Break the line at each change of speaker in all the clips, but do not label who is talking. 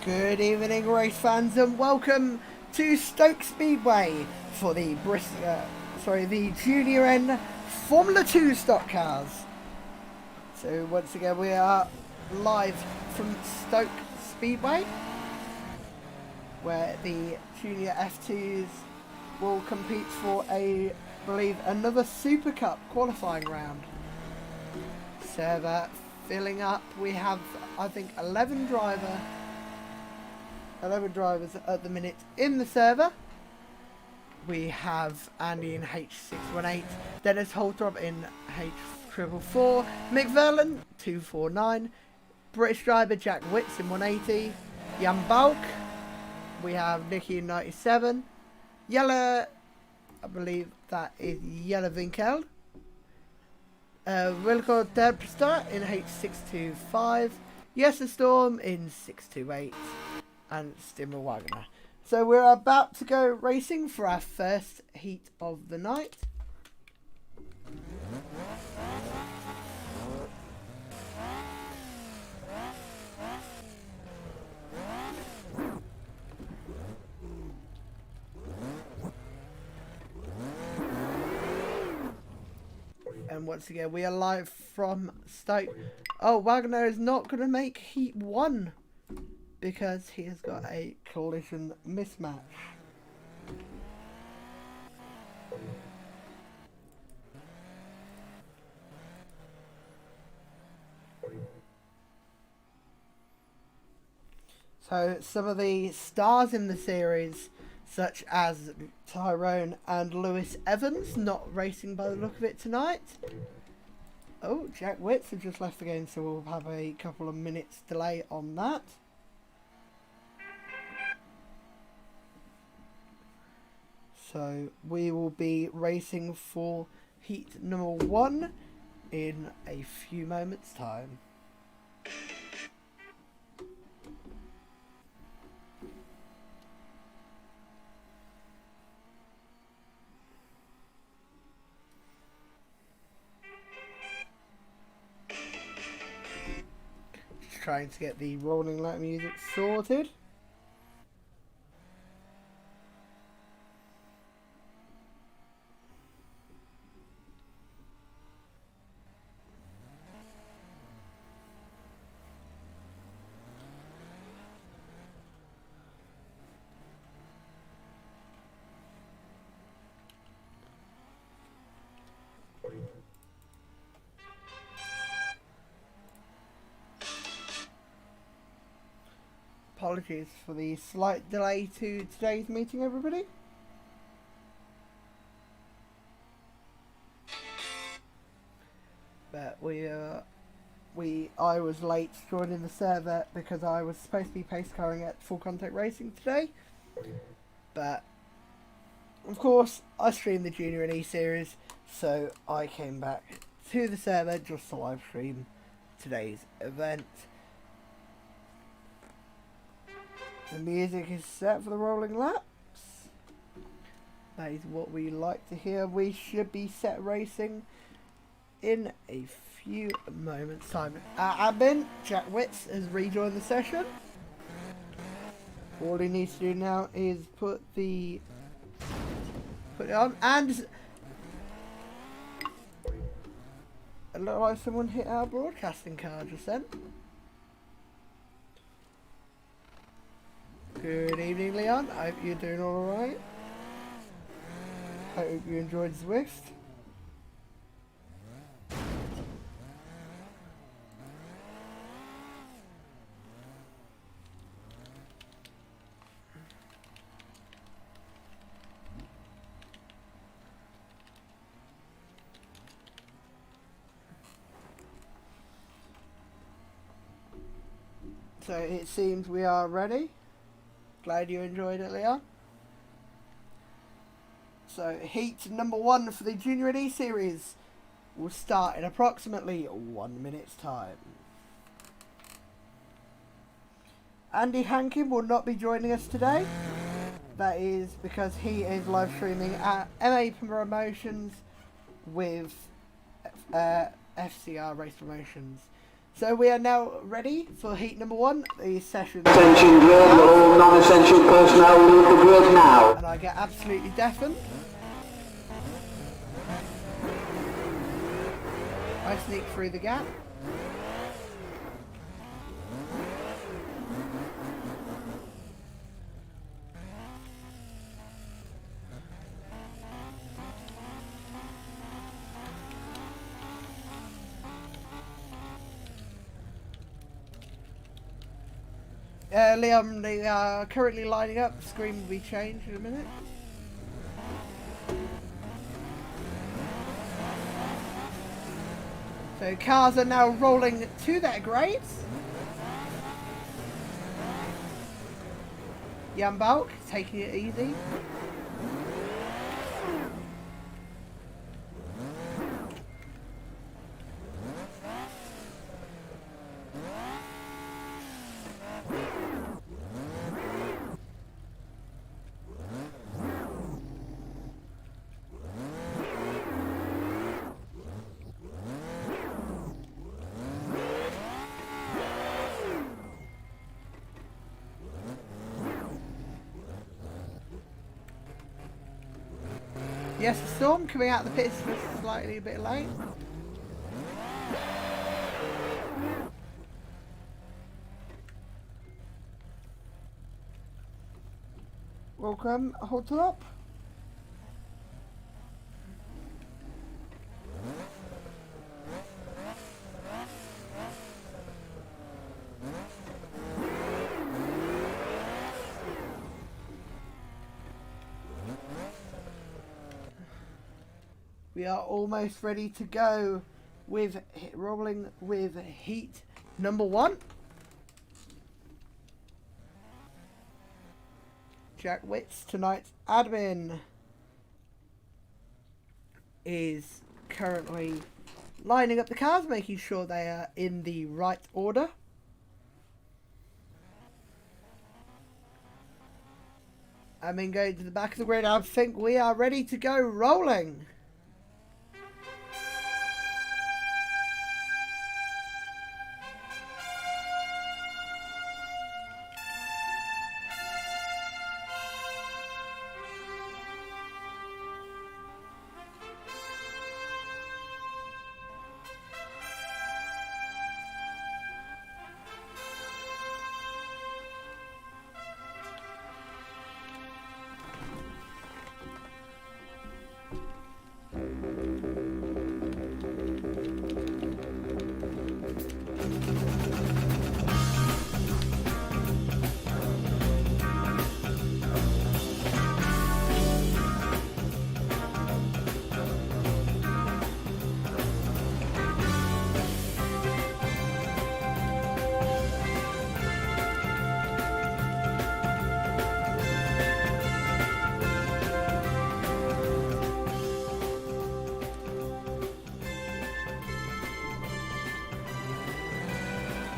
Good evening, race fans, and welcome to Stoke Speedway for the the Junioren Formula 2 stock cars. So once again, we are live from Stoke Speedway, where the Junior F2s will compete for I believe, another Super Cup qualifying round. Server filling up. We have, I think, 11 drivers at the minute in the server. We have Andy in H618, Dennis Holtrop in H444, Mick Verlin 249, British driver Jack Witts in 180, Jan Balk, we have Nicky in 97, Yellow, I believe that is Yellow Winkel, Wilco Derbster in H625, Yes and Storm in 628, and Stimmer Wagner. So we're about to go racing for our first heat of the night. And once again, we are live from Stoke. Oh, Wagner is not going to make Heat 1 because he has got a collision mismatch. So some of the stars in the series, such as Tyrone and Lewis Evans, not racing by the look of it tonight. Oh, Jack Witts have just left the game, so we'll have a couple of minutes delay on that. So we will be racing for heat number 1 in a few moments' time. Just trying to get the rolling light music sorted. Apologies for the slight delay to today's meeting, everybody. But I was late joining the server because I was supposed to be pace carring at Full Contact Racing today. But of course, I streamed the Junioren Eseries, so I came back to the server just to live stream today's event. The music is set for the rolling laps. That is what we like to hear. We should be set racing in a few moments' time. Admin, Jack Witts has rejoined the session. All he needs to do now is put it on, and it looked like someone hit our broadcasting card just then. Good evening, Leon. I hope you're doing alright. I hope you enjoyed Zwift. So it seems we are ready. Glad you enjoyed it, Leon. So heat number 1 for the Junioren Eseries will start in approximately 1 minute's time. Andy Hankin will not be joining us today. That is because he is live streaming at MA Promotions with FCR Race Promotions. So we are now ready for heat number 1, the session.
Attention grid, all non-essential personnel leave the grid now.
And I get absolutely deafened. I sneak through the gap. Liam, they are currently lining up. The screen will be changed in a minute. So cars are now rolling to their graves. Jan Balk taking it easy. Yes, the Storm coming out of the pits was slightly a bit late. Welcome, hold up. We are almost ready to go with rolling with heat number 1. Jack Witts, tonight's admin, is currently lining up the cars, making sure they are in the right order. And then going to the back of the grid, I think we are ready to go rolling.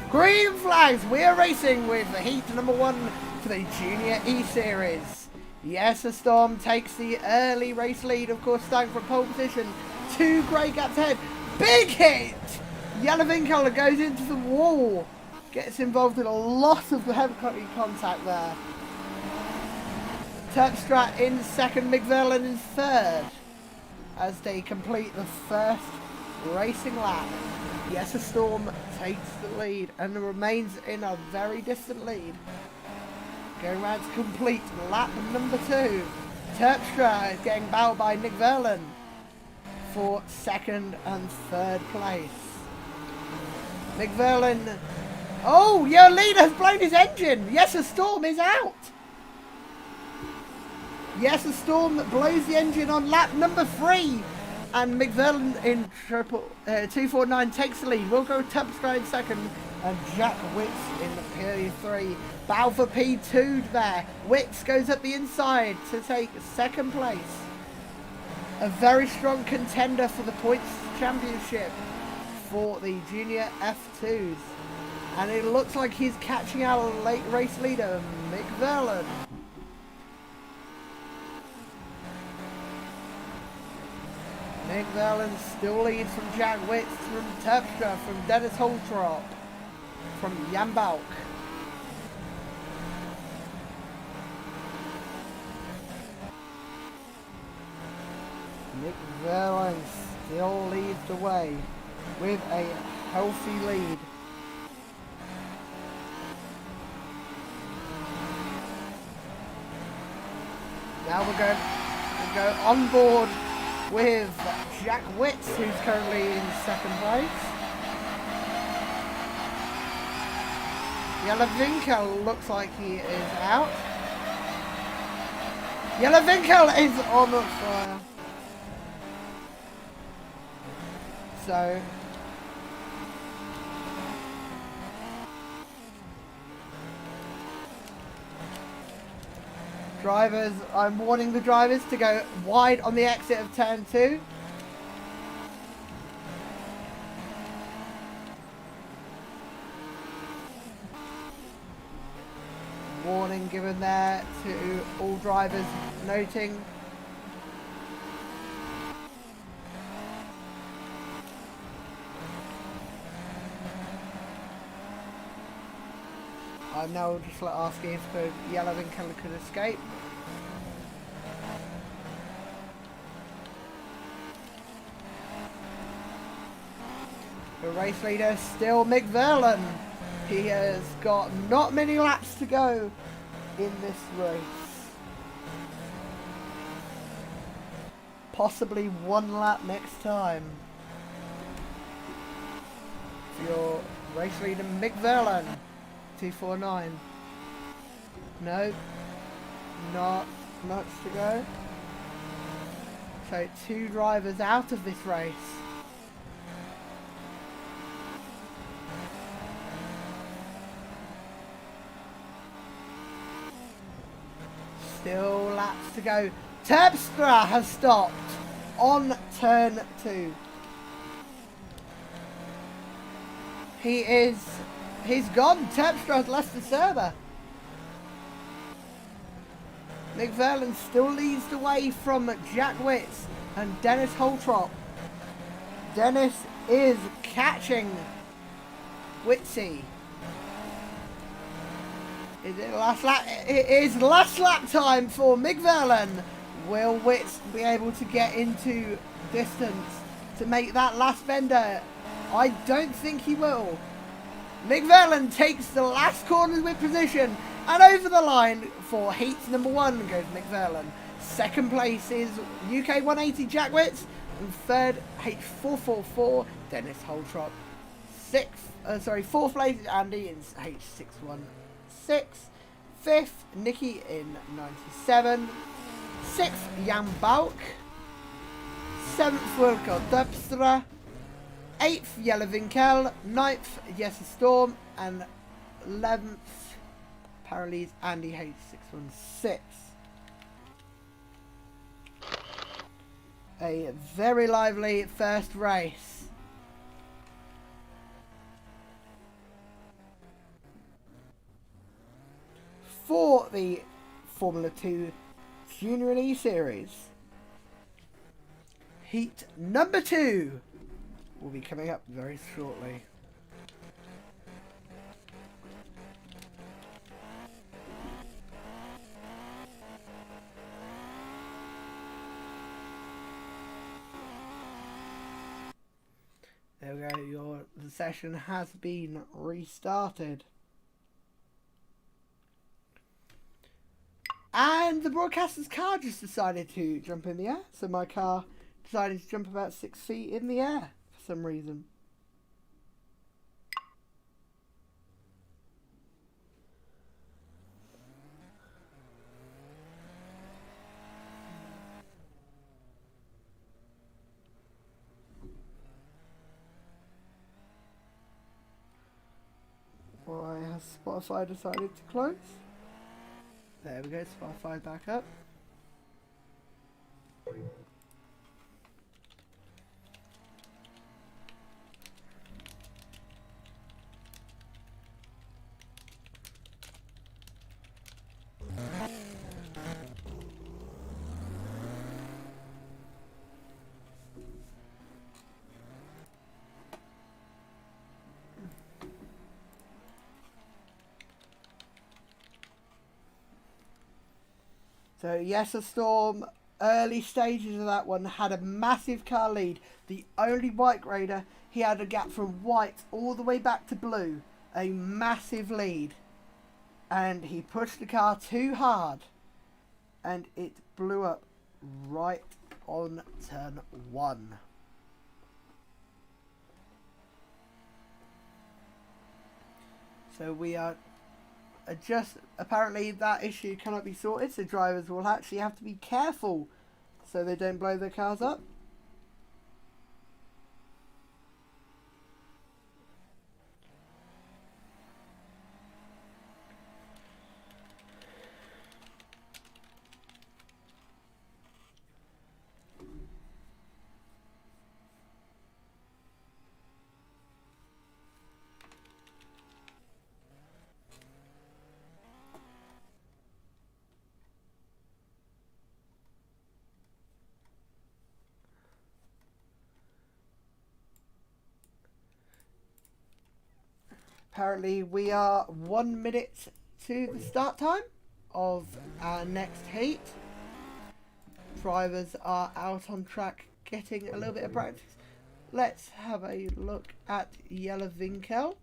Green flags, we are racing with heat number 1 for the Junior E-Series. Yes, the Storm takes the early race lead, of course, starting from pole position. 2 grey gaps ahead. Big hit! Yellowvin goes into the wall. Gets involved in a lot of heavy contact there. Terpstra in second, McVerlin in third, as they complete the first racing lap. Yes, the Storm takes the lead and remains in a very distant lead. Going round to complete lap number 2. Terpstra is getting battled by Nick Verlin for second and third place. Nick Verlin. Oh, your leader has blown his engine. Yes, the Storm is out. Yes, the Storm blows the engine on lap number 3. And McVerlin in 249 takes the lead. We'll go Terpstra in second. And Jack Witts in the P3. Battle for P2 there. Witts goes up the inside to take second place. A very strong contender for the points championship for the junior F2s. And it looks like he's catching our late race leader, McVerlin. Mick Verlin still leads from Jack Witz, from Terpstra, from Dennis Holtrop, from Jan Balk. Mick Verlin still leads the way with a healthy lead. Now we're going to go on board with Jack Witz, who's currently in second place. Yellowwinkel looks like he is out. Yellowwinkel is on fire. So drivers, I'm warning the drivers to go wide on the exit of turn 2. Warning given there to all drivers noting. I'm now just asking if the Yellowwinkel could escape. The race leader still Mick Verlin. He has got not many laps to go in this race. Possibly one lap next time. For your race leader Mick Verlin. 249. No, not much to go. So 2 drivers out of this race. Still laps to go. Terpstra has stopped on turn 2. He's gone. Terpstra has left the server. Mick Verlin still leads the way from Jack Witz and Dennis Holtrop. Dennis is catching Witzy. Is it last lap? It is last lap time for Mick Verlin. Will Witz be able to get into distance to make that last bender? I don't think he will. Mick Verlin takes the last corner with position and over the line for heat number 1 goes Mick Verlin. Second place is UK 180 Jack Witz and third H444 Dennis Holtrop. Fourth place is Andy in H616. Fifth Nicky in 97. Sixth Jan Balk. Seventh Wilco Terpstra. 8th Yellowwinkel, 9th Jesse Storm, and 11th Paralys Andy H616. A very lively first race. For the Formula 2 Junioren Eseries. Heat number 2 will be coming up very shortly. There we go, the session has been restarted. And the broadcaster's car just decided to jump in the air, so my car decided to jump about 6 feet in the air. Some reason. Why has Spotify decided to close? There we go, Spotify back up. So yes, a Storm, early stages of that one, had a massive car lead. The only white grader, he had a gap from white all the way back to blue. A massive lead. And he pushed the car too hard. And it blew up right on turn 1. So we are apparently that issue cannot be sorted, so drivers will actually have to be careful so they don't blow their cars up. Apparently we are 1 minute to the start time of our next heat. Drivers are out on track getting a little bit of practice. Let's have a look at Yellow Winkel.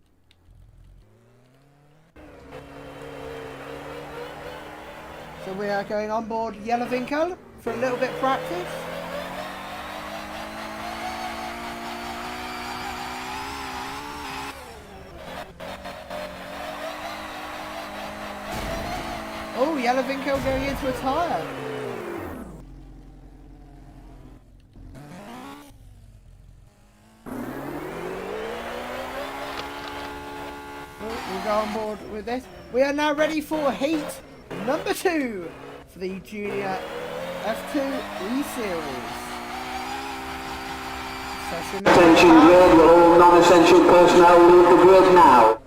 So we are going on board Yellow Winkel for a little bit of practice. Oh, Yellow Winkel going into a tyre. We'll go on board with this. We are now ready for heat number 2 for the Junior F2 E-Series. Session
Attention grid, will all non-essential personnel leave the grid now.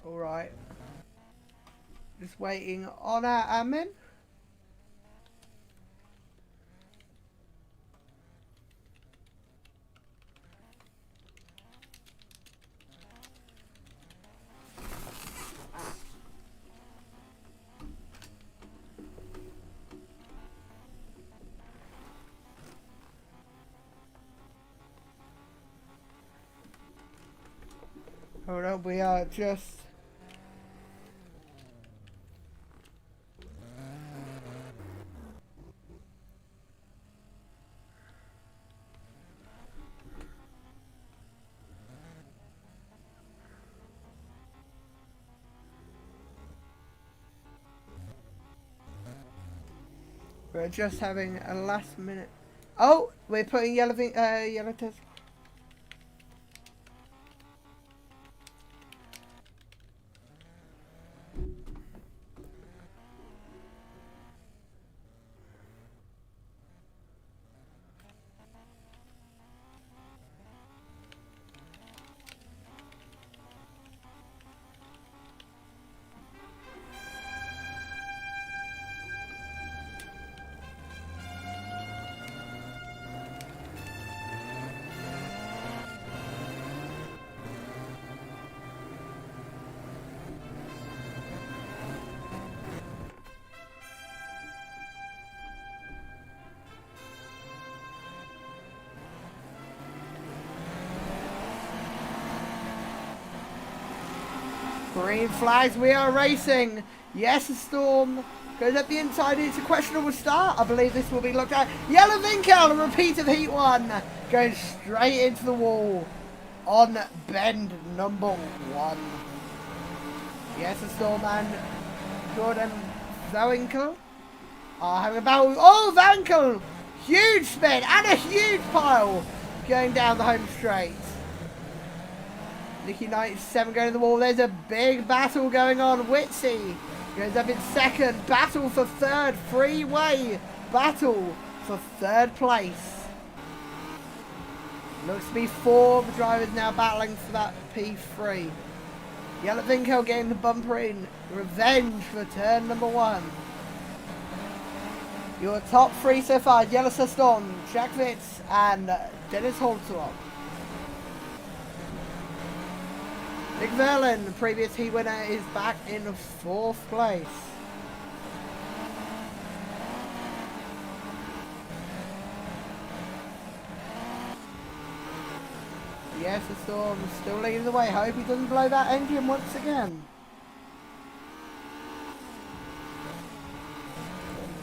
Alright. Just waiting on our admin. Hold on, we are just... We're just having a last minute... Oh! We're putting yellow test. Green flags, we are racing. Yes, a Storm goes up the inside. It's a questionable start. I believe this will be looked at. Yellow Vinkel, a repeat of Heat 1. Goes straight into the wall on bend number 1. Yes, a Storm and Jordan Zawinkel are having a battle. Oh, Vankel! Huge spin and a huge pile going down the home straight. Nicky 97 going to the wall. There's a big battle going on. Witsy goes up in second. Battle for third. Freeway battle for third place. Looks to be 4 drivers now battling for that P3. Yellow Vinkel getting the bumper in. Revenge for turn number 1. Your top 3 so far: Yellow Storm, Jack Vitz, and Dennis Holtzrock. Nick Verlin, the previous heat winner, is back in 4th place. Yes, the Storm still leading the way. Hope he doesn't blow that engine once again.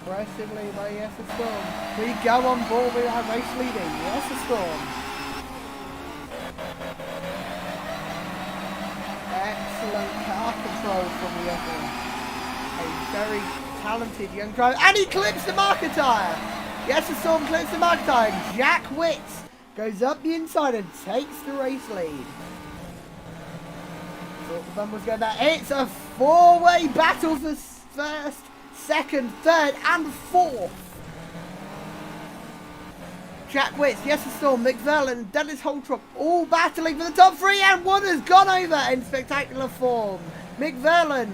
Impressively by Yes, the Storm. We go on board with our race leading. Yes, the Storm. Excellent car control from the other. A very talented young driver. And he clips the marker tyre. Yes, the Storm clips the marker tyre. Jack Witts goes up the inside and takes the race lead. Thought the bump was going back. It's a 4-way battle for first, second, third, and 4th. Jack Witts, Yes, the Storm, McVerlin, and Dennis Holtrop all battling for the top 3, and one has gone over in spectacular form. McVerlin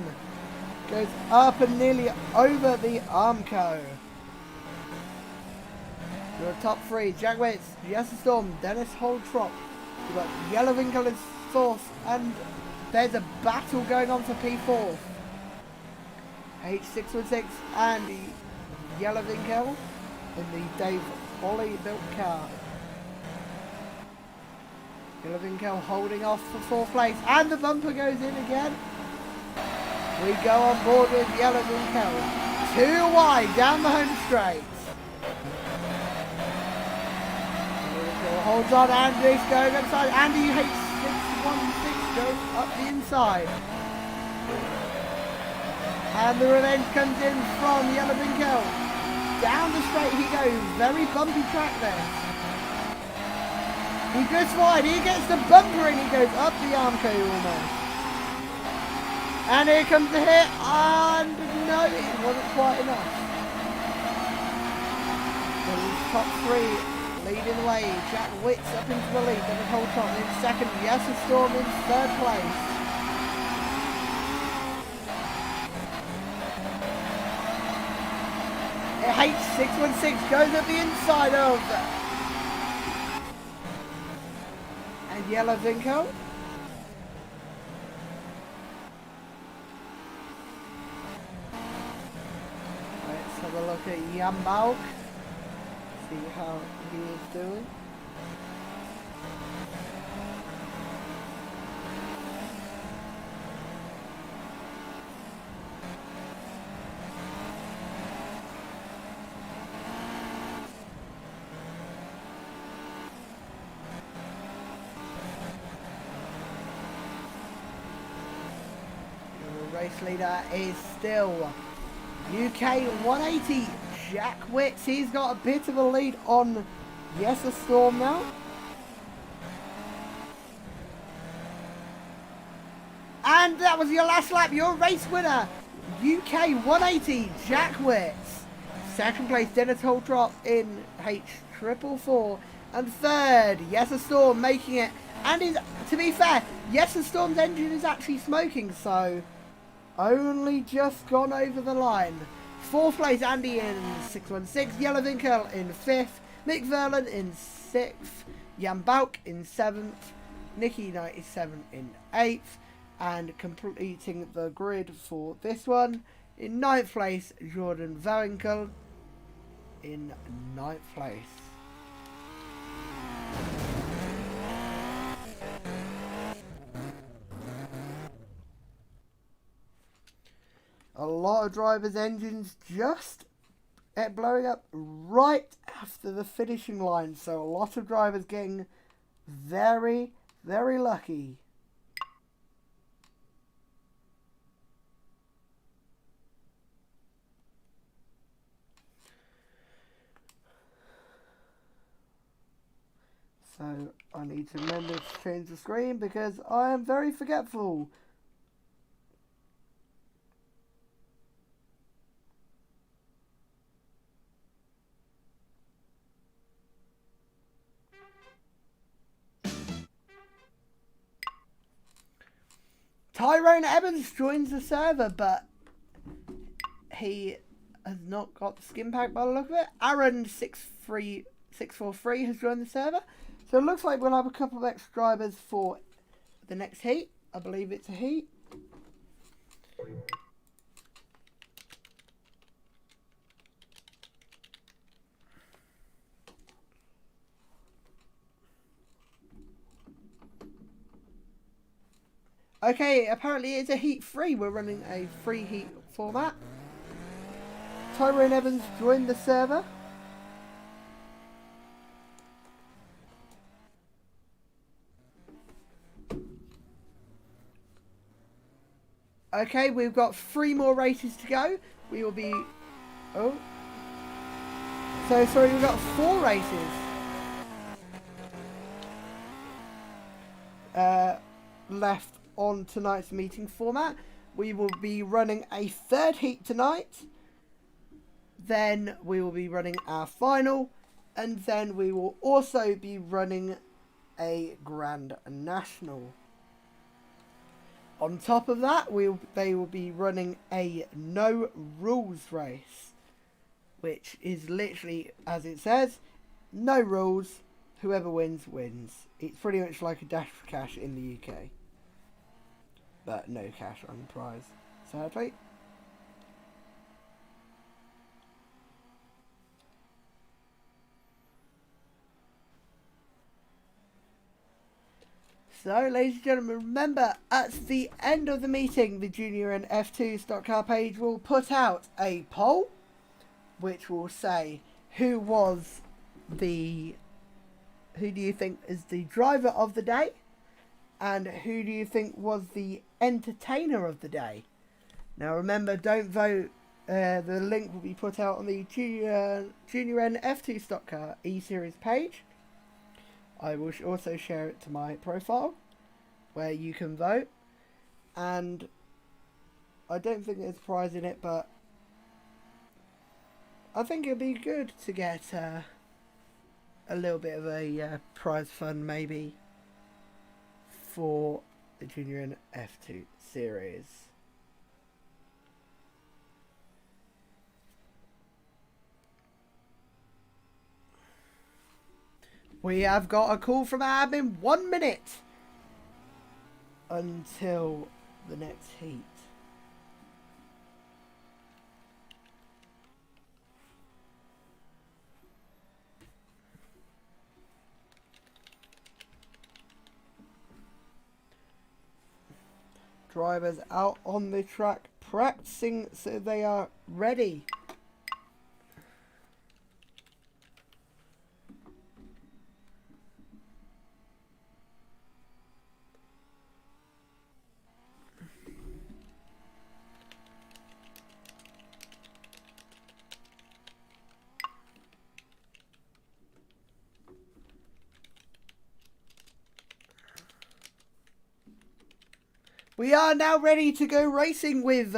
goes up and nearly over the Armco. Your top 3: Jack Witts, Yes, the Storm, Dennis Holtrop. You've got Yellow Winkle in 4th, and there's a battle going on for P4. H616 and the Yellow Winkle in the Dave Ollie built car. Yellow Winkle holding off for 4th place, and the bumper goes in again. We go on board with Yellow Winkle. 2 wide down the home straight. Holds on, Andy's going inside. Andy H616 goes up the inside. And the revenge comes in from Yellow Winkle. Down the straight he goes. Very bumpy track there. He goes wide. He gets the bumper and he goes up the Armco almost. And here comes the hit. And no, it wasn't quite enough. The top 3 leading the way. Jack Witts up into the lead. Then Holton in second. Yes, the Storm in 3rd place. H616 goes at the inside of and Yellow Vinco. Let's have a look at Yambauk. See how he is doing. Race leader is still UK 180 Jack Witts. He's got a bit of a lead on Yes, a Storm now. And that was your last lap. Your race winner, UK 180 Jack Witts. 2nd place Dennis Holtrop in H444. And 3rd, Yes, a Storm making it. And is, to be fair, Yes, a Storm's engine is actually smoking, so only just gone over the line. 4th place Andy in 616, Yellow Vinkel in 5th, Mick Verlin in 6th, Jan Bauk in 7th, Nicky 97 in 8th, and completing the grid for this one, in 9th place Jordan Varinkel in 9th place. A lot of drivers' engines just blowing up right after the finishing line. So a lot of drivers getting very, very lucky. So I need to remember to change the screen because I am very forgetful. Tyrone Evans joins the server, but he has not got the skin pack by the look of it. Aaron643 has joined the server. So it looks like we'll have a couple of extra drivers for the next heat. I believe it's a heat. Okay, apparently it's a heat 3. We're running a free heat format. Tyrone Evans joined the server. Okay, we've got 3 more races to go. We will be... Oh. So, sorry, we've got 4 races. Left on tonight's meeting format. We will be running a 3rd heat tonight. Then we will be running our final. And then we will also be running a Grand National. On top of that, they will be running a no rules race, which is literally, as it says, no rules, whoever wins, wins. It's pretty much like a Dash for Cash in the UK, but no cash on the prize, sadly. So, ladies and gentlemen, remember, at the end of the meeting, the Junioren F2 stock car page will put out a poll, which will say who do you think is the driver of the day, and who do you think was the entertainer of the day. Now, remember, don't vote. The link will be put out on the Junioren F2 stock car E-Series page. I will also share it to my profile where you can vote, and I don't think there's a prize in it, but I think it'd be good to get a little bit of a prize fund maybe for the Junioren F2 series. We have got a call from admin. 1 minute until the next heat. Drivers out on the track practicing so they are ready. We are now ready to go racing with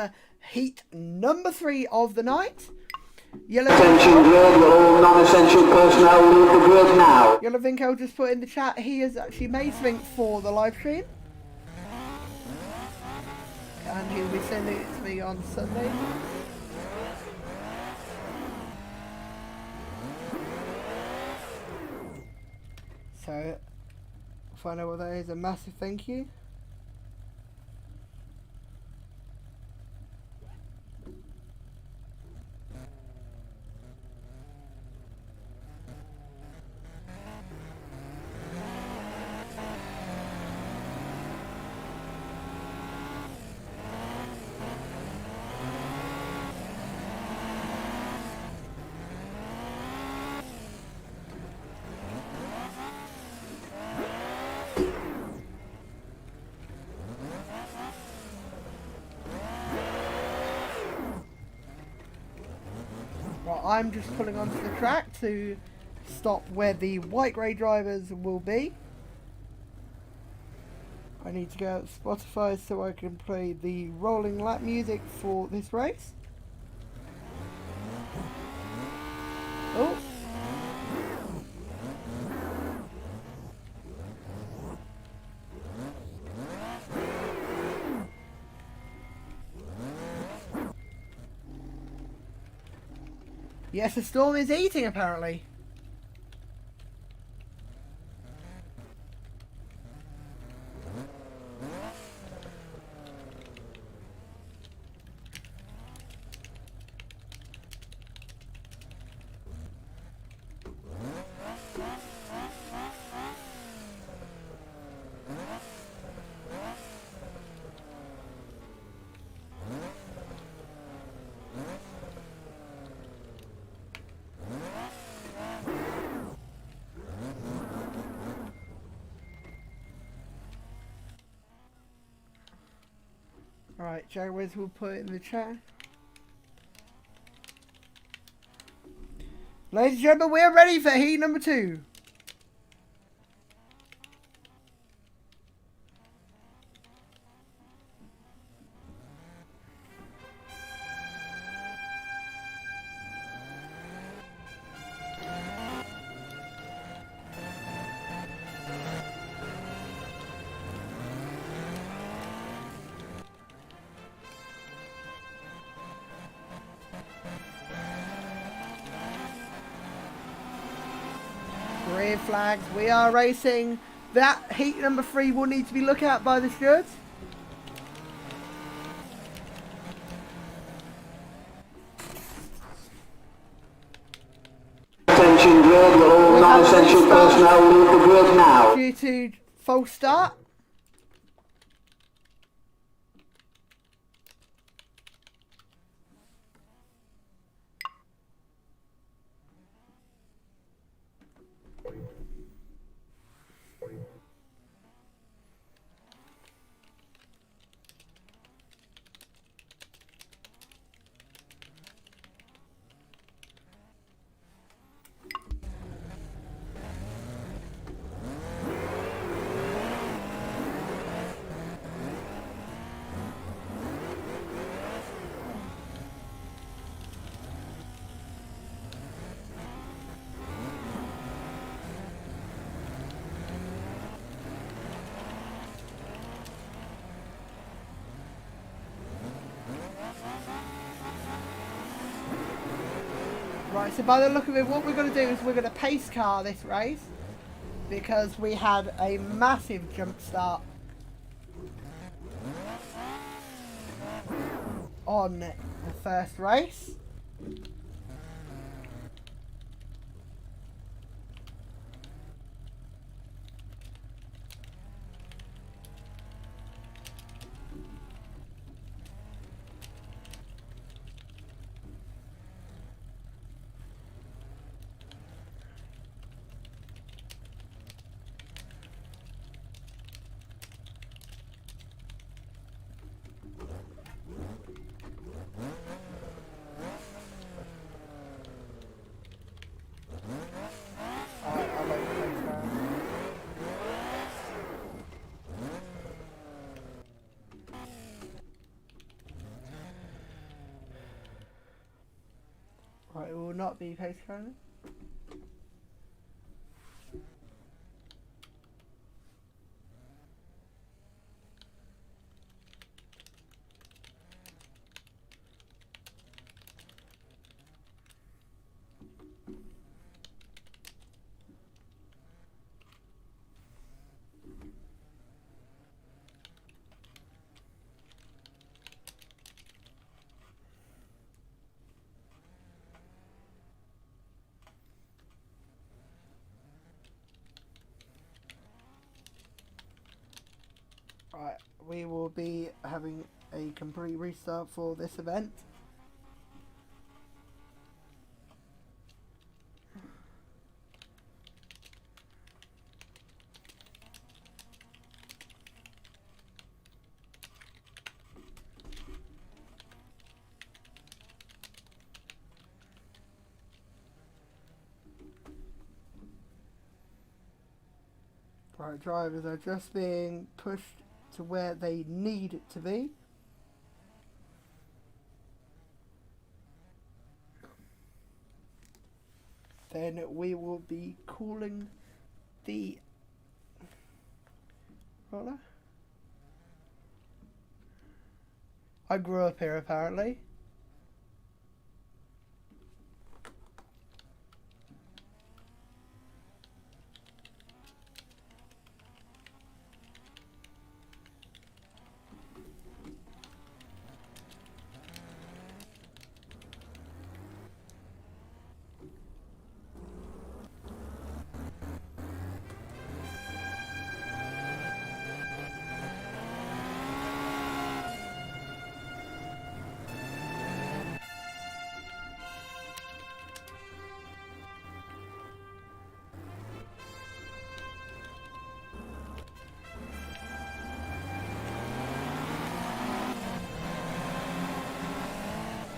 heat number 3 of the night.
Attention grid, all non-essential personnel leave the grid now.
Yellow Vinkel just put in the chat he has actually made something for the live stream. And he'll be sending it to me on Sunday. So, find out what that is. A massive thank you. Now I'm just pulling onto the track to stop where the white grey drivers will be. I need to go out to Spotify so I can play the rolling lap music for this race. Oh. Yes, the storm is eating apparently. Alright, Jaguars will put it in the chat. Ladies and gentlemen, we are ready for heat number 2. Green flags, we are racing. That heat number 3 will need to be looked at by the stewards.
Attention grid, will all non-essential personnel leave the grid now.
Due to false start. Right, so by the look of it, what we're going to do is we're going to pace car this race because we had a massive jump start on the first race. Right, it will not be pace car. Right, we will be having a complete restart for this event. Our drivers are just being pushed to where they need to be. Then we will be calling the roller. I grew up here apparently.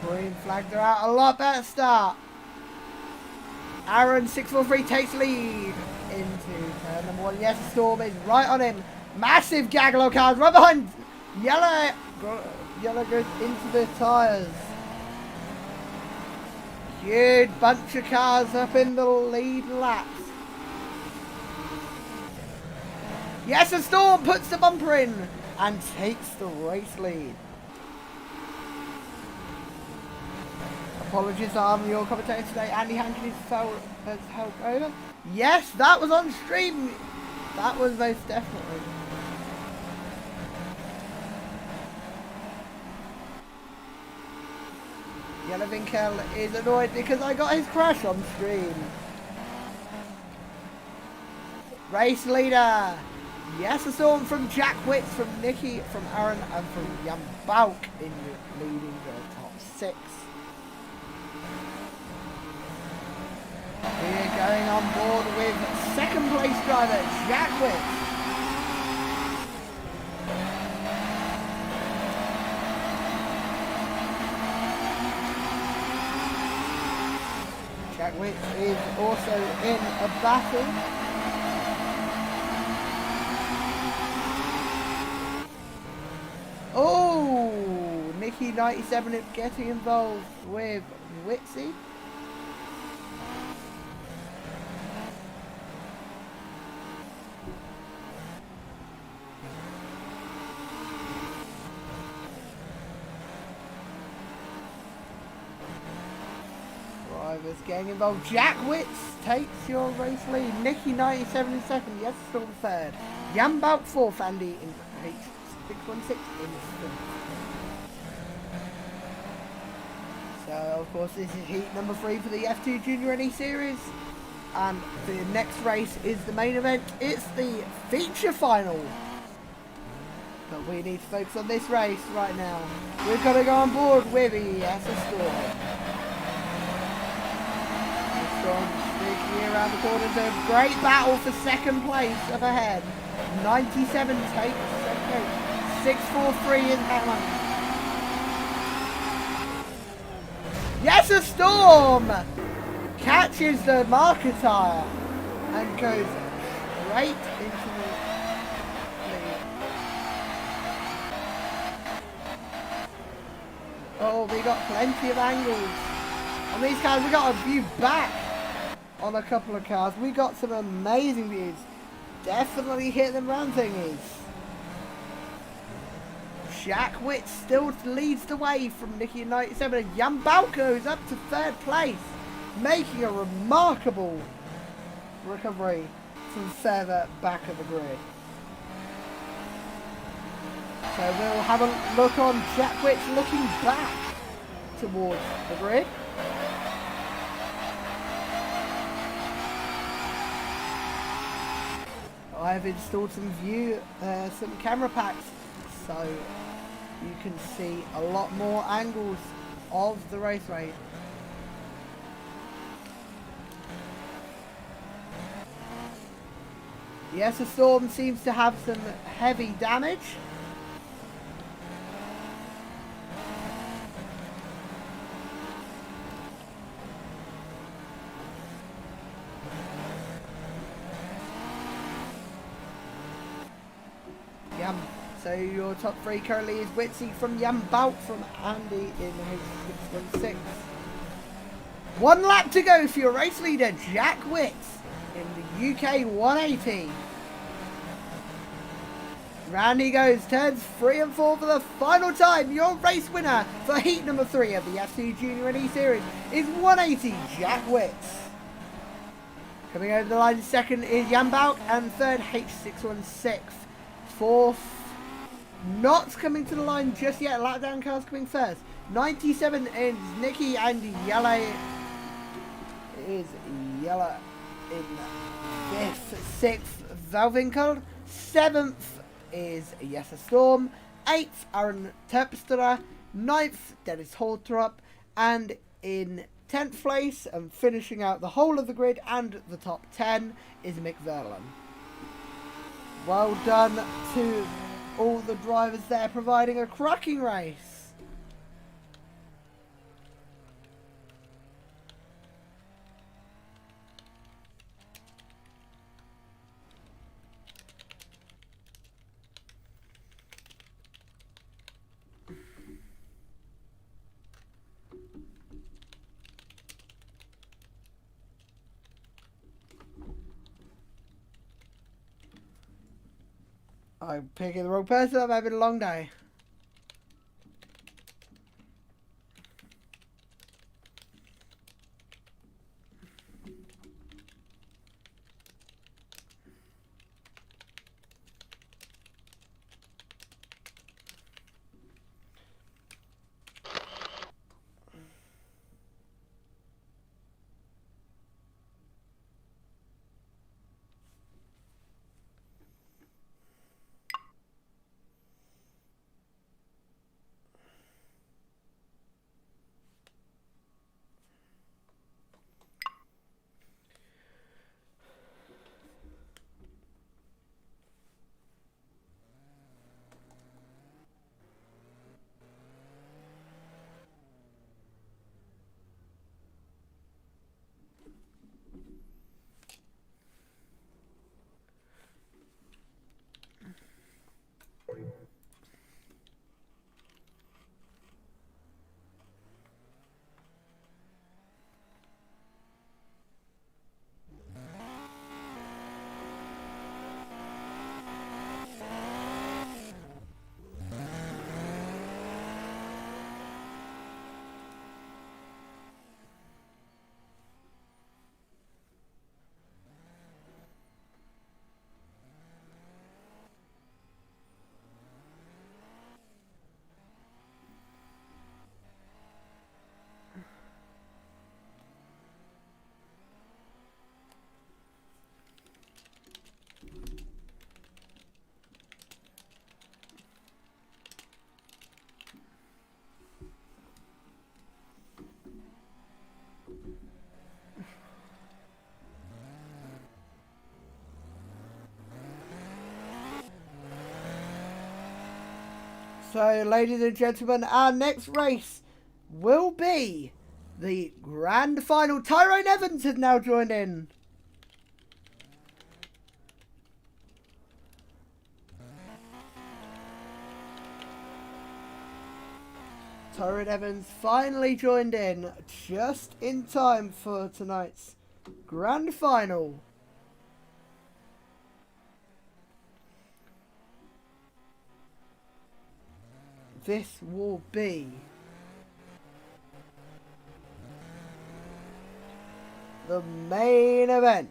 Green flags are out. A lot better start. Aaron 643 takes lead into turn number 1. Yes, the Storm is right on him. Massive gaggle of cars right behind. Yellow goes into the tyres. Huge bunch of cars up in the lead laps. Yes, the Storm puts the bumper in and takes the race lead. Apologies, I'm your commentator today. Andy Hankins has helped over. Yes, that was on stream. That was most definitely. Yellow Vinkel is annoyed because I got his crash on stream. Race leader. Yes, a storm from Jack Witz, from Nicky, from Aaron, and from Jan Bauk in leading the top 6. We're going on board with second place driver Jack Witz. Jack Witz is also in a battle. Oh, Nicky 97 is getting involved with Witzy. Drivers getting involved. Jack Witz takes your race lead. Nicky 97 in second. Yes, still third. Jan Bauk fourth. Andy in H616 in fifth. So, of course, this is heat number 3 for the F2 Junioren Eseries. And the next race is the main event. It's the feature final. But we need to focus on this race right now. We've got to go on board with ES Storm. Storm sneaking around the corners. A great battle for second place up ahead. 97 takes second place. 643 in Hammer. Yes, a Storm catches the marker tyre and goes straight into the lead. Oh, we got plenty of angles on these cars. We got a view back on a couple of cars. We got some amazing views. Definitely hit them round thingies. Jack Witz still leads the way from Nicky 97. And Jan Bauk goes up to third place, making a remarkable recovery from further back of the grid. So we'll have a look on Jack Witz looking back towards the grid. I've installed some camera packs, so you can see a lot more angles of the race rate. Yes, the Storm seems to have some heavy damage. So your top three currently is Witsy from Jan Bout from Andy in H616. 1 lap to go for your race leader, Jack Witts, in the UK 180. Randy goes, turns 3 and 4 for the final time. Your race winner for heat number 3 of the FC Junioren Eseries is 180, Jack Witts. Coming over the line second is Jan Bout, and third H616. Fourth, not coming to the line just yet. Lapdown cars coming first. 97 is Nicky, and Yellow is Yellow in 5th. 6th, Valvinkel. 7th is Yessa Storm. 8th, Aaron Terpstra. 9th, Dennis Holtrup. And in 10th place and finishing out the whole of the grid and the top 10 is Mick Verlin. Well done to all the drivers there, providing a cracking race. I'm picking the wrong person. I'm having a long day. So, ladies and gentlemen, our next race will be the grand final. Tyrone Evans has now joined in. Tyrone Evans finally joined in just in time for tonight's grand final. This will be the main event.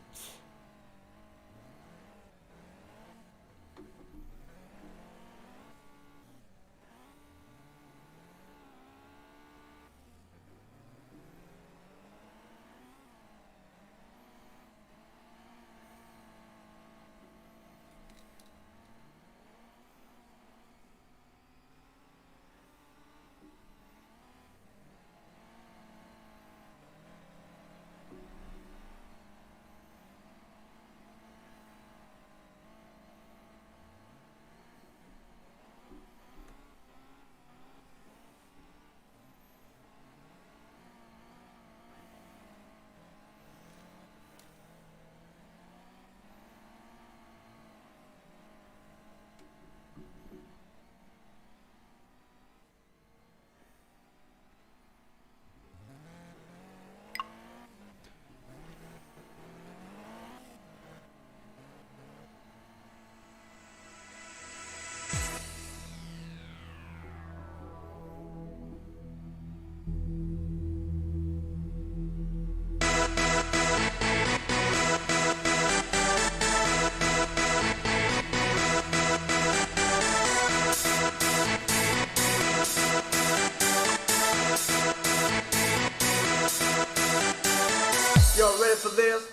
Y'all ready for this?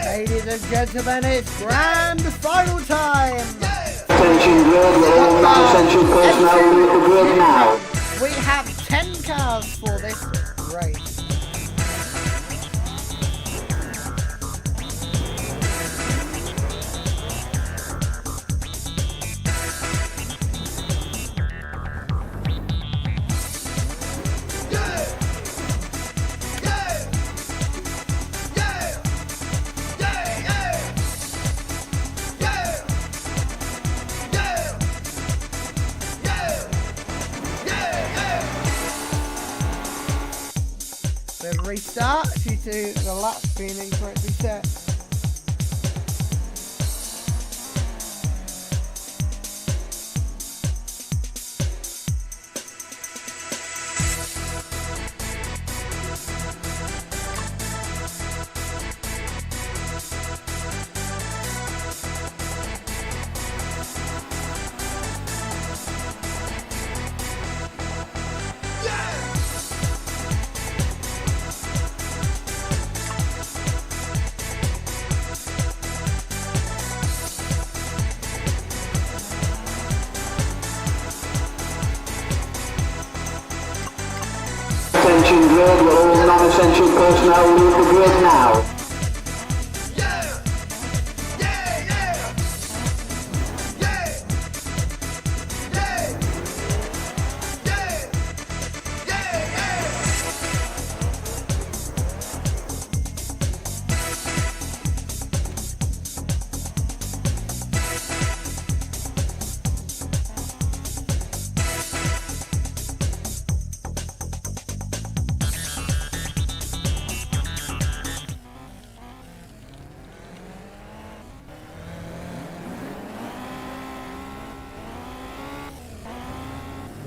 Ladies and gentlemen, it's grand final time!
Attention grid, will all non-essential personnel leave the grid now.
We have 10 cars for this race. We'll restart due to the laps being incorrectly set.
Attention grid, will all non-essential personnel leave the grid now.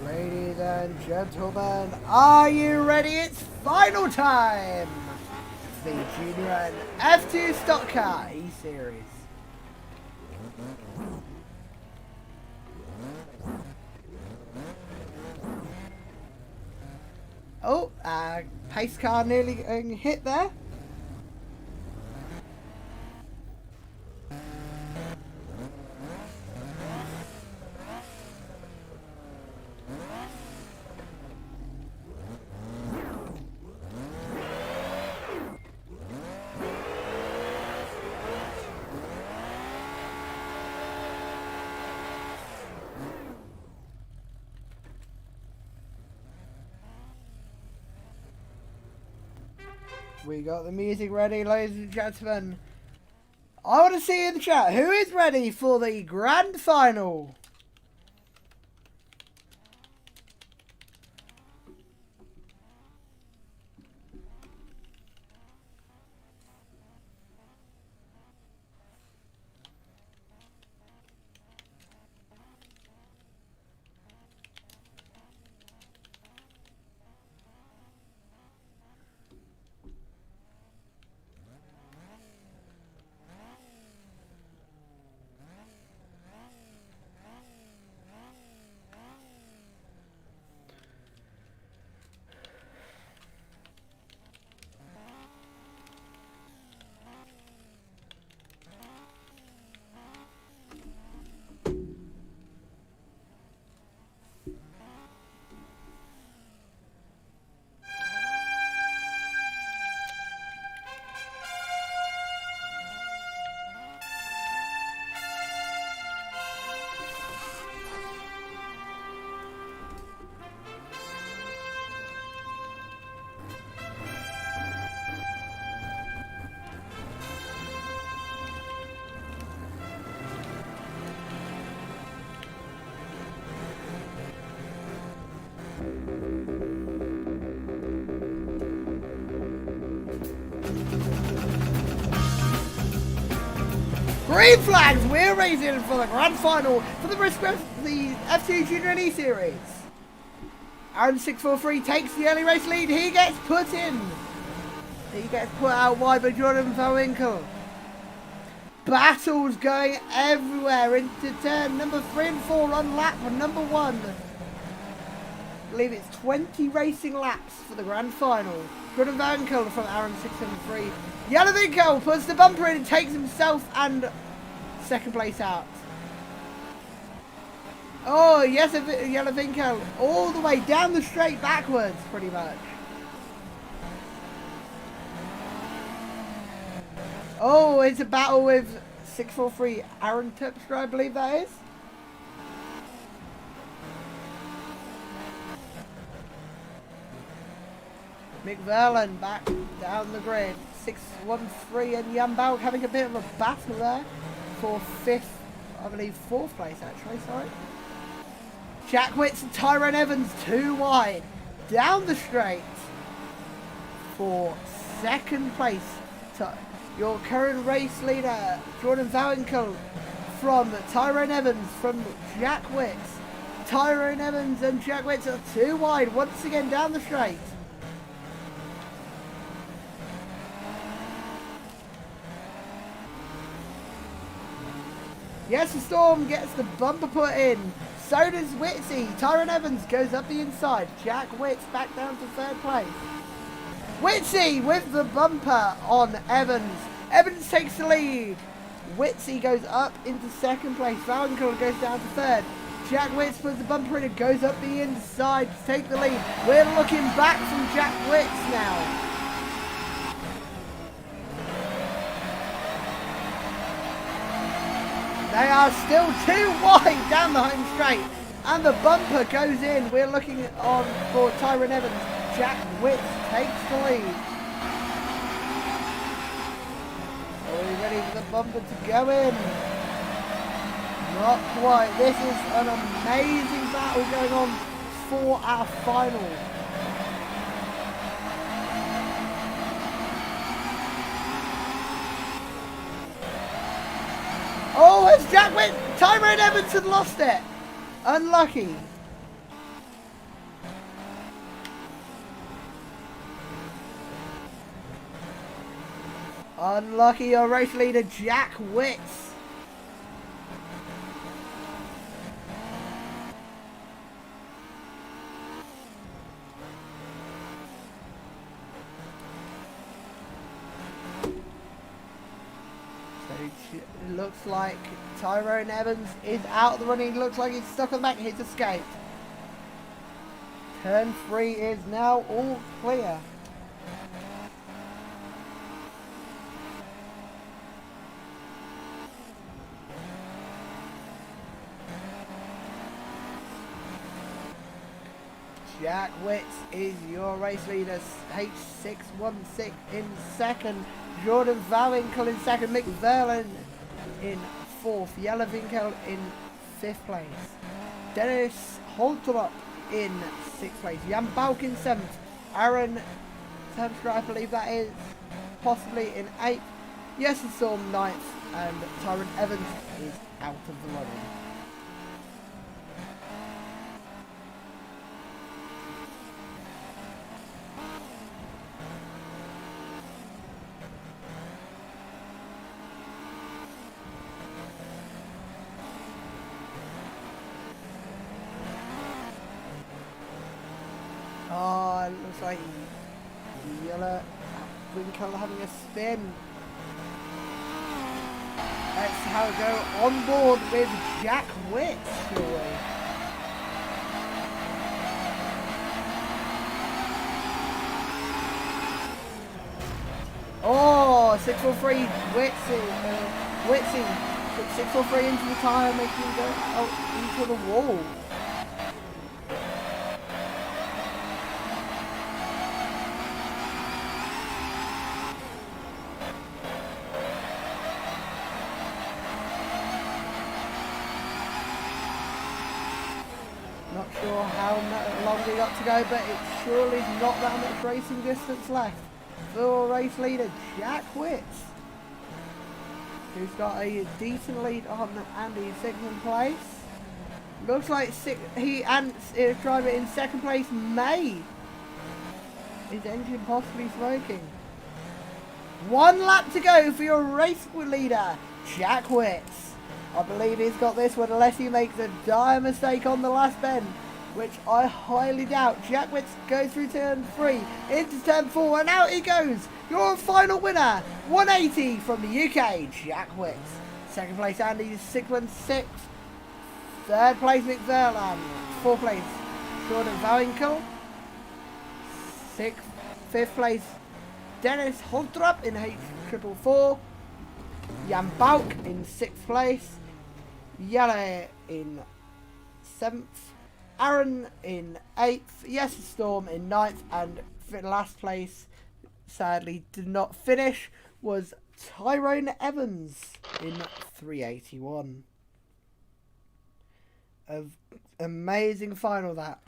Ladies and gentlemen, are you ready? It's final time! The Junioren F2 Stockcar E-Series. Oh, pace car nearly hit there. We got the music ready, ladies and gentlemen. I want to see in the chat, who is ready for the grand final? Green flags, we're racing for the grand final for the Brisca, the F2 Junioren Eseries. Aaron 643 takes the early race lead. He gets put in. He gets put out wide by Jordan Valwinkle. Battles going everywhere into turn number 3 and 4 on lap number 1. I believe it's 20 racing laps for the grand final. Jordan Valwinkle from Aaron 673. Yellowvinkel puts the bumper in and takes himself and second place out. Oh, yes, Yellowvinkel all the way down the straight backwards, pretty much. Oh, it's a battle with 643 Aaron Terpstra, I believe that is. McVerlin back down the grid. 613 and Jan Balk having a bit of a battle there for 5th, I believe 4th place actually, sorry. Jack Witts and Tyrone Evans 2 wide down the straight for 2nd place. Your current race leader, Jordan Valwinkle from Tyrone Evans from Jack Witts. Tyrone Evans and Jack Witts are 2 wide once again down the straight. Yes, the Storm gets the bumper put in. So does Witsy. Tyrone Evans goes up the inside. Jack Witts back down to 3rd place. Witsy with the bumper on Evans. Evans takes the lead. Witsy goes up into 2nd place. Valwinkle goes down to 3rd. Jack Witts puts the bumper in and goes up the inside to take the lead. We're looking back from Jack Witts now. They are still 2 wide down the home straight. And the bumper goes in. We're looking on for Tyrone Evans. Jack Witts takes the lead. Are we ready for the bumper to go in? Not quite. This is an amazing battle going on for our final. Oh, it's Jack Witts. Tyrone Evans had lost it. Unlucky. Unlucky, your race leader, Jack Witts. It looks like Tyrone Evans is out of the running. Looks like he's stuck on the back. He's escaped. Turn 3 is now all clear. Jack Witts is your race leader. H616 in 2nd. Jordan Valwinkle in 2nd. McVerlin in 4th. Yellowvinkel in 5th place. Dennis Holtrup in 6th place. Jan Balk in 7th. Aaron Terpstra, I believe that is, possibly in 8th. Yes, it's Storm 9th. And Tyrone Evans is out of the running. Oh, it looks like Yellowvinkel having a spin. Let's how it go on board with Jack Witts, shall we? Oh, 643 Witsy. 643 into the tyre, making him go out into the wall. Not sure how long we got to go, but it's surely not that much racing distance left for race leader Jack Witts. who's got a decent lead on Andy in second place. Looks like he and driver in second place May. His engine possibly smoking. 1 lap to go for your race leader, Jack Witts. I believe he's got this one unless he makes a dire mistake on the last bend, which I highly doubt. Jack Witts goes through turn 3, into turn 4, and out he goes. Your final winner, 180 from the UK, Jack Witts. Second place, Andy 616. Third place, McVerland. Fourth place, Jordan Vawinkle. Fifth place, Dennis Holtrup in H444. Jan Bauk in 6th place. Yale in 7th. Aaron in 8th. Yes Storm in 9th. And last place, sadly did not finish, was Tyrone Evans in 381. An amazing final that.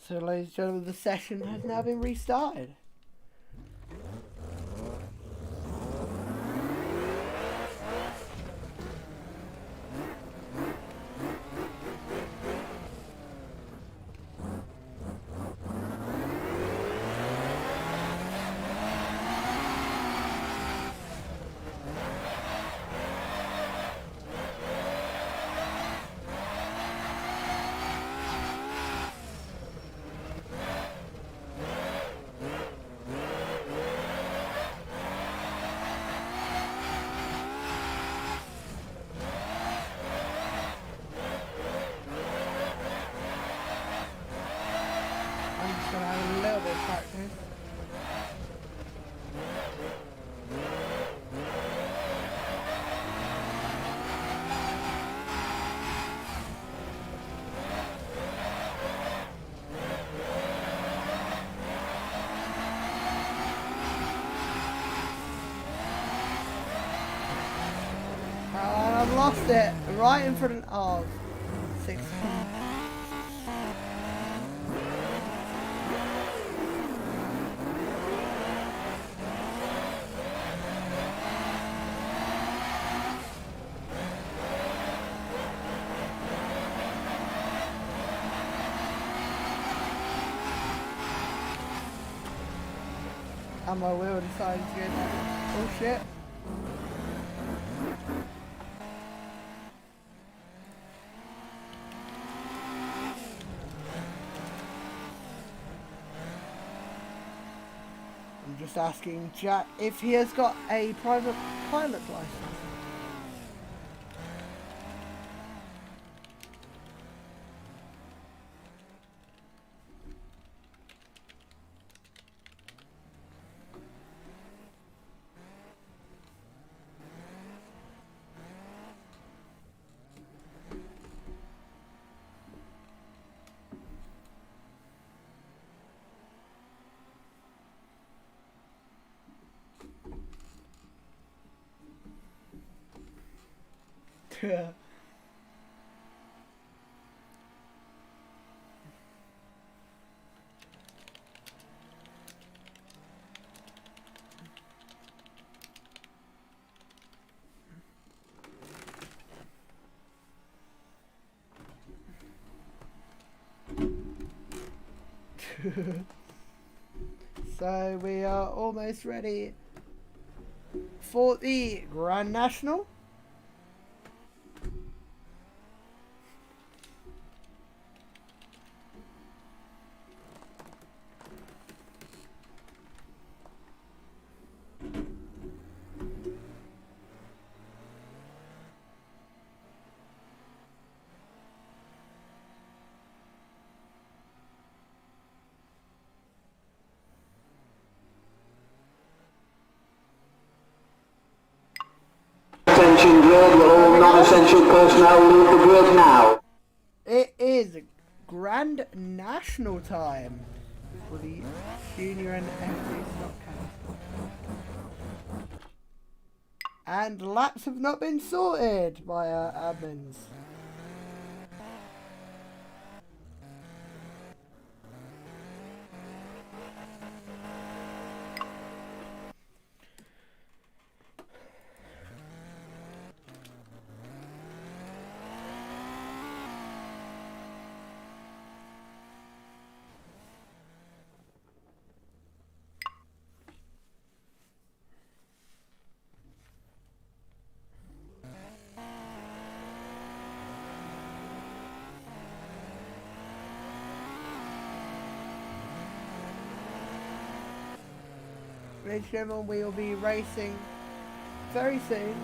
So, ladies and gentlemen, the session has now been restarted. I've lost it right in front of 6. And my wheel decided to go down. Oh shit. I'm just asking Jack if he has got a private pilot license. So we are almost ready for the Grand National.
Attention grid, will all non-essential personnel leave the grid now.
It is Grand National time. for the Junioren Eseries Stockcars. And laps have not been sorted by our admins. Ladies and gentlemen, we will be racing very soon.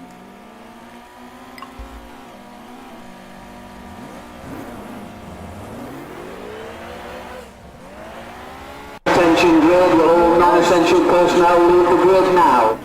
Attention grid, will all non-essential personnel leave the grid now.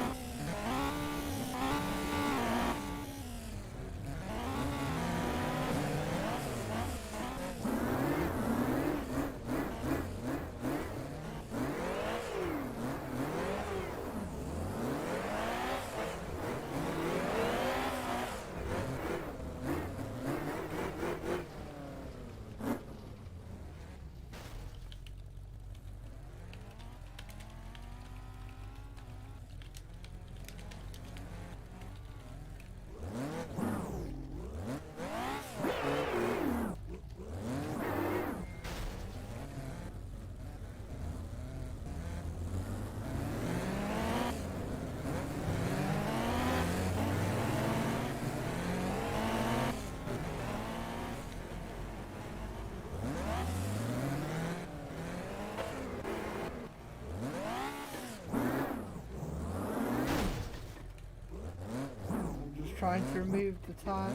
Trying to remove the tire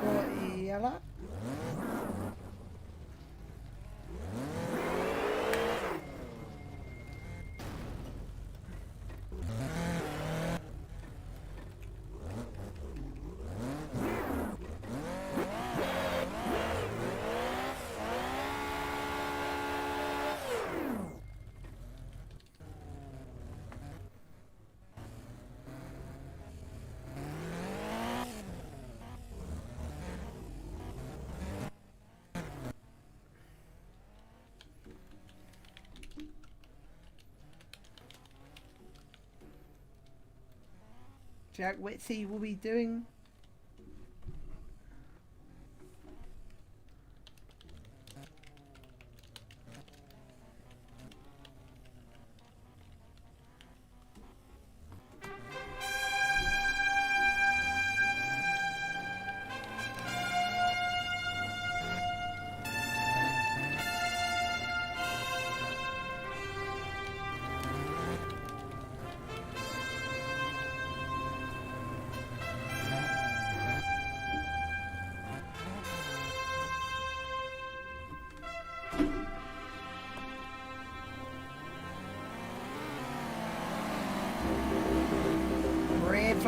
for yellow. Jack Whitsey will be doing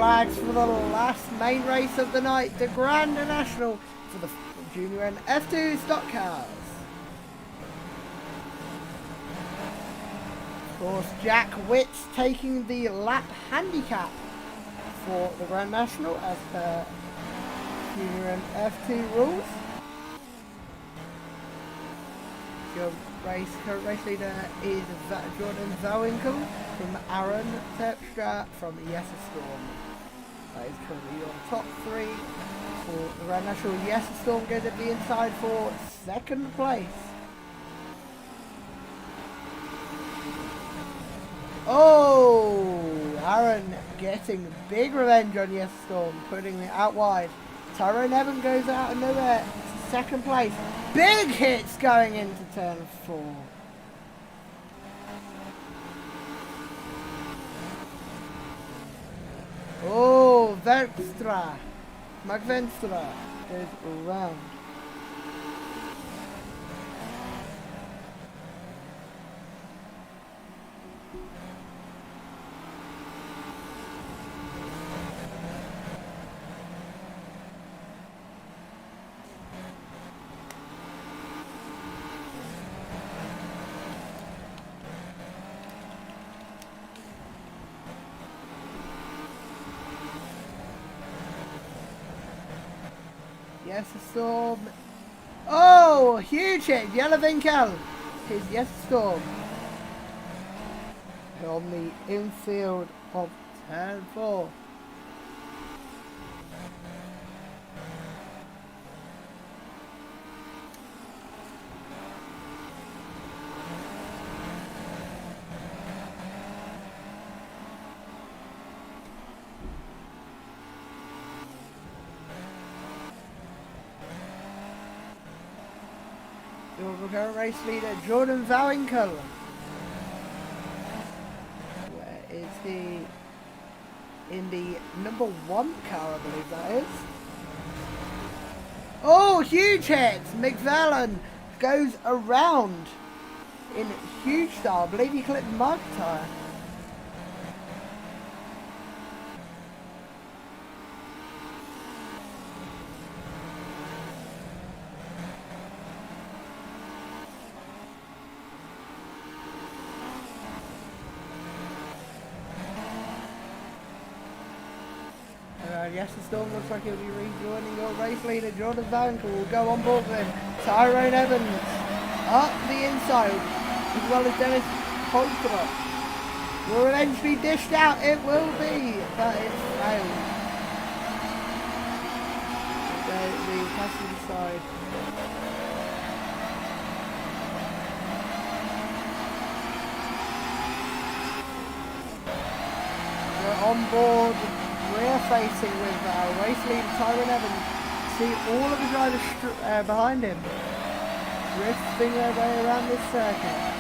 flags for the last main race of the night, the Grand National for the Junioren F2 Stockcars. Of course, Jack Witts taking the lap handicap for the Grand National as per Junioren F2 rules. Your current race leader is Jordan Zowinkel from Aaron Terpstra from Storm. That is currently your top three for the Grand National. Storm going to be inside for second place. Oh, Aaron getting big revenge on Storm, putting it out wide. Tyrone Evan goes out of nowhere. Second place. Big hits going into turn 4. Oh, Venstra. McVenstra goes around. Yes, a Storm. Oh, huge hit. Yellow Winkel. His Yes, Storm. On the infield of turn 4. Your current race leader, Jordan Winkel. Where is he? In the number 1 car, I believe that is. Oh, huge hit! McVellen goes around in huge style. I believe he clipped the mark tyre. Yes, the Storm looks like he'll be rejoining your race leader. Jordan Winkel will go on board with him. Tyrone Evans up the inside, as well as Dennis Holstrop. Will eventually dished out. It will be, but it's failed. The passenger side. We're on board. We're facing with our race leader Tyrone Evans. See all of the drivers behind him drifting their way around this circuit.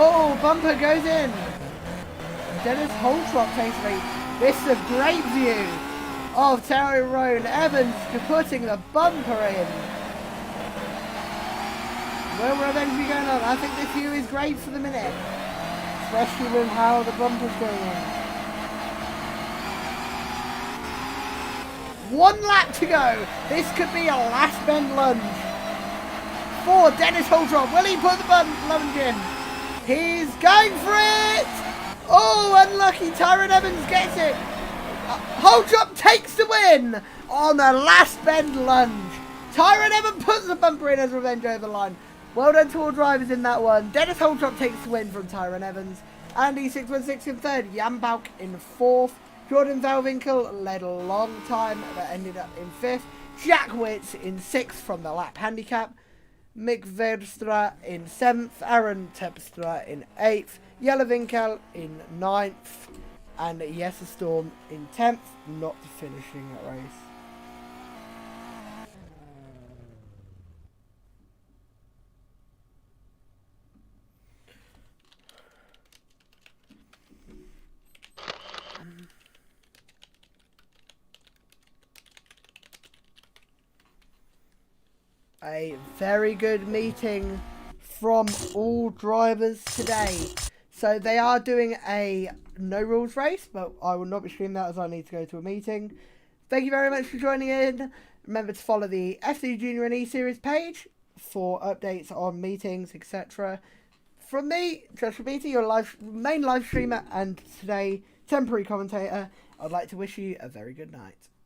Oh, bumper goes in. Dennis Holtrop takes lead. This is a great view of Tyrone Evans putting the bumper in. Well, we're eventually going on. I think this view is great for the minute, especially with how the bumper's going in. 1 lap to go. This could be a last bend lunge for Dennis Holtrop. Will he put the lunge in? He's going for it! Oh, unlucky. Tyrone Evans gets it. Holtrop takes the win on a last bend lunge. Tyrone Evans puts the bumper in as revenge over the line. Well done to all drivers in that one. Dennis Holtrop takes the win from Tyrone Evans. Andy 616 in 3rd. Jan Balk in 4th. Jordan Winkel led a long time but ended up in 5th. Jack Witz in 6th from the lap handicap. Mick Verstra in 7th, Aaron Terpstra in 8th, Jelle Winkel in 9th, and Jesse Storm in 10th, not finishing that race. A very good meeting from all drivers today. So they are doing a no rules race, but I will not be streaming that as I need to go to a meeting. Thank you very much for joining in. Remember to follow the FC Junioren Eseries page for updates on meetings, etc. From me, Joshua Beatty, your main live streamer and today temporary commentator, I'd like to wish you a very good night.